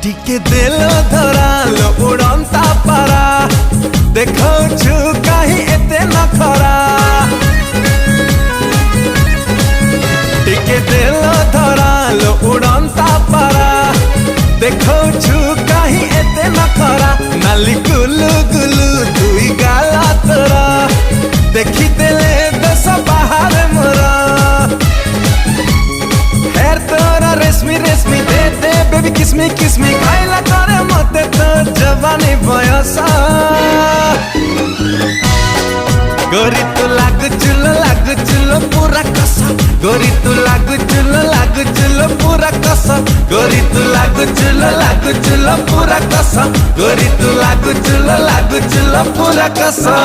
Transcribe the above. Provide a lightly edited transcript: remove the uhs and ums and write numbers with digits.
टिके दिल धराल उड़ंता पारा देखो छु कहीं एते नखरा टिके दिल धराल उड़ंता पारा देखो छु कहीं एते नखरा नाली गुलु गुलु दुई गाला तोरा देखी देले दस बाहर मोरा हेर तोरा रेशमी रेशमी दे दे बेबी किसमी किसमी खाइला करे मते तो जवानी बयसा गोरी तू लागु चुलो पूरा कसा गोरी तू लागु चुलो पूरा कसा गोरी तू लागु चुलो पूरा कसा गोरी तू लागु चुलो पूरा कसा